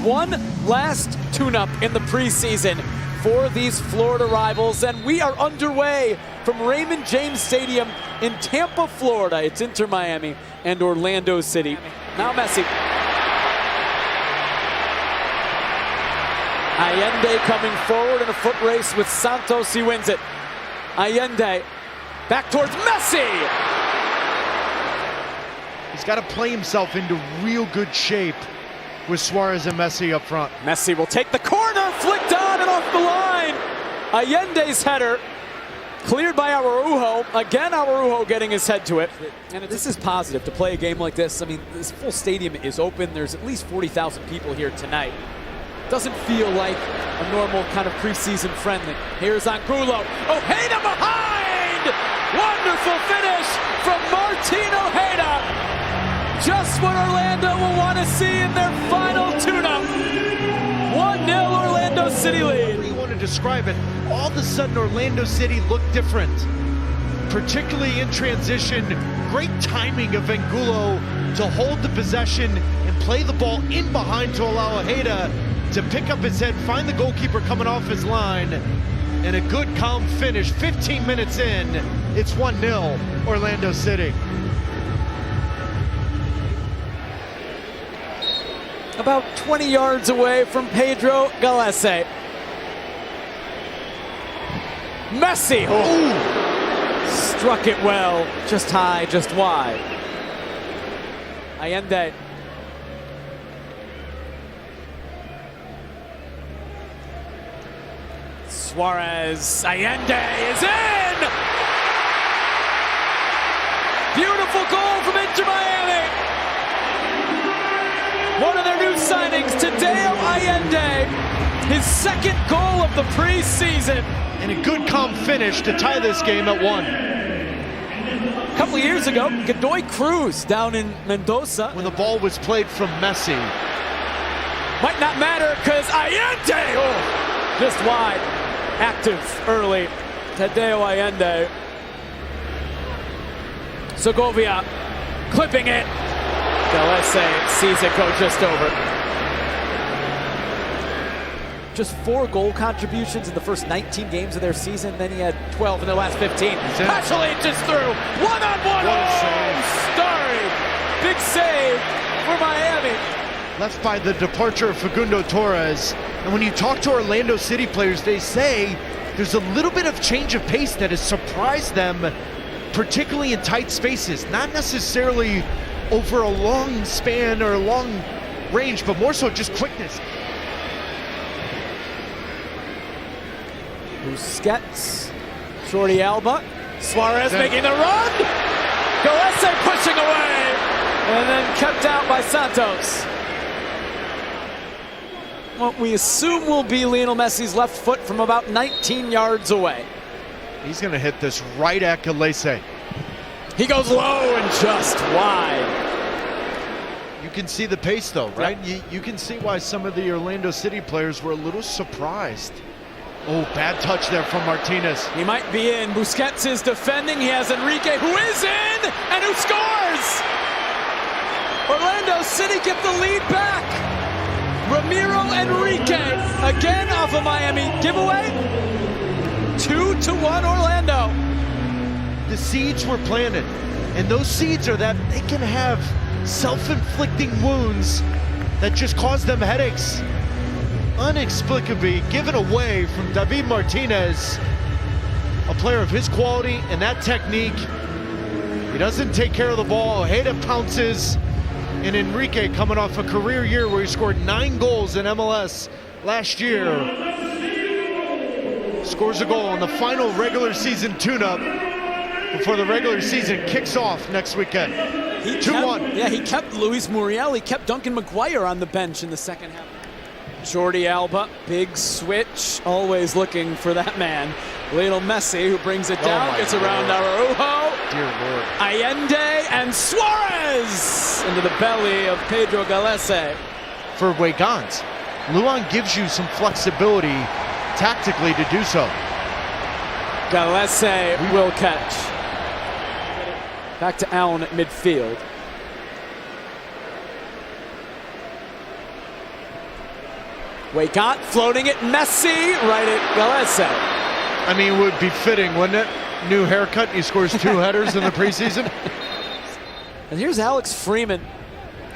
One last tune-up in the preseason for these Florida rivals, and we are underway from Raymond James Stadium in Tampa, Florida. It's Inter Miami and Orlando City. Now Messi. Allende coming forward in a foot race with Santos. He wins it. Allende back towards Messi. He's got to play himself into real good shape with Suarez and Messi up front. Messi will take the corner, flicked on and off the line. Allende's header cleared by Araujo. Again, Araujo getting his head to it. And this is positive to play a game like this. I mean, this full stadium is open. There's at least 40,000 people here tonight. Doesn't feel like a normal kind of preseason friendly. Here's Angulo. Ojeda behind! Wonderful finish from Martin Ojeda. Just what Orlando will want to see in their final tune-up. 1-0 Orlando City lead. However you want to describe it, all of a sudden Orlando City looked different. Particularly in transition, great timing of Angulo to hold the possession and play the ball in behind to allow Ojeda to pick up his head, find the goalkeeper coming off his line, and a good calm finish. 15 minutes in, it's 1-0 Orlando City. About 20 yards away from Pedro Galese. Messi! Oh. Struck it well, just high, just wide. Allende. Suarez, Allende is in! Beautiful goal from Inter Miami! One of their new signings, Tadeo Allende, his second goal of the preseason. And a good calm finish to tie this game at 1. A couple of years ago, Godoy Cruz down in Mendoza. When the ball was played from Messi. Might not matter because Allende, just wide. Active early, Tadeo Allende. Segovia clipping it. Galese sees it go just over. Just 4 goal contributions in the first 19 games of their season. Then he had 12 in the last 15. Actually just through. One-on-one. Starry. Big save for Miami. Left by the departure of Facundo Torres. And when you talk to Orlando City players, they say there's a little bit of change of pace that has surprised them, particularly in tight spaces. Not necessarily over a long span or a long range, but more so just quickness. Busquets, Jordi Alba, Suarez making the run. Galese pushing away, and then kept out by Santos. What we assume will be Lionel Messi's left foot from about 19 yards away. He's going to hit this right at Galese. He goes low and just wide. You can see the pace though, right? Yep. You can see why some of the Orlando City players were a little surprised. Oh, bad touch there from Martinez. He might be in. Busquets is defending. He has Enrique, who is in and who scores! Orlando City get the lead back. Ramiro Enrique, again off a Miami giveaway. 2-1 Orlando. The seeds were planted, and those seeds are that they can have self-inflicting wounds that just cause them headaches. Inexplicably given away from David Martinez, a player of his quality and that technique. He doesn't take care of the ball. Ojeda pounces, and Enrique, coming off a career year where he scored 9 goals in MLS last year, scores a goal in the final regular season tune-up before the regular season kicks off next weekend. 2-1. Yeah, he kept Luis Muriel. He kept Duncan McGuire on the bench in the second half. Jordi Alba, big switch, always looking for that man. Lionel Messi, who brings it down, gets around Araujo. Dear Lord. Allende and Suarez into the belly of Pedro Galese. For Wiggins, Luan gives you some flexibility tactically to do so. Galese will catch. Back to Allen at midfield. Weigant floating it, Messi, right at Galese. I mean, it would be fitting, wouldn't it? New haircut, he scores 2 headers in the preseason. And here's Alex Freeman,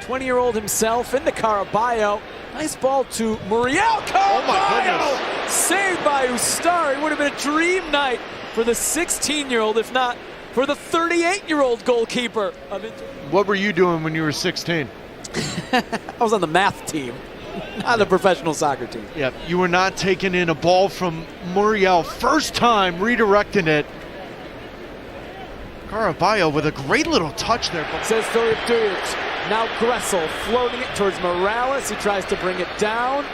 20-year-old himself, into Caraballo. Nice ball to Muriel. Oh my goodness. Saved by Ustari. Would have been a dream night for the 16-year-old, if not for the 38-year-old goalkeeper of Inter. What were you doing when you were 16? I was on the math team, not the professional soccer team. Yeah, you were not taking in a ball from Muriel. First time redirecting it. Caraballo with a great little touch there. Says Philip Duge. Now Gressel floating it towards Morales. He tries to bring it down.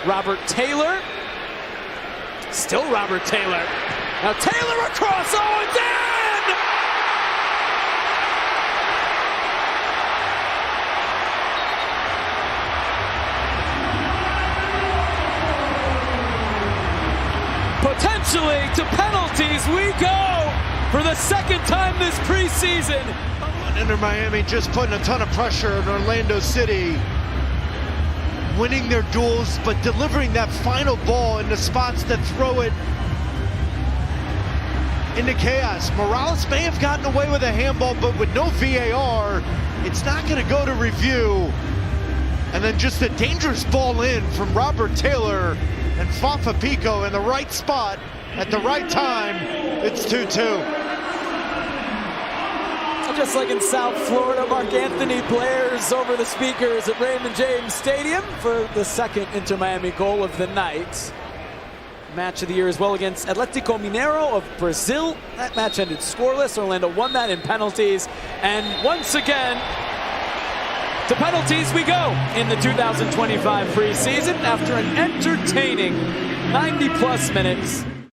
Robert Taylor. Still Robert Taylor. Now Taylor across. Oh, it's in! Potentially to penalties we go for the second time this preseason. Inter Miami just putting a ton of pressure on Orlando City, winning their duels, but delivering that final ball in the spots that throw it into chaos. Morales may have gotten away with a handball, but with no VAR, it's not going to go to review. And then just a dangerous ball in from Robert Taylor and Fafa Pico in the right spot at the right time. It's 2-2. Just like in South Florida, Mark Anthony blares over the speakers at Raymond James Stadium for the second Inter Miami goal of the night. Match of the year as well against Atlético Mineiro of Brazil. That match ended scoreless. Orlando won that in penalties. And once again, to penalties we go in the 2025 preseason after an entertaining 90-plus minutes.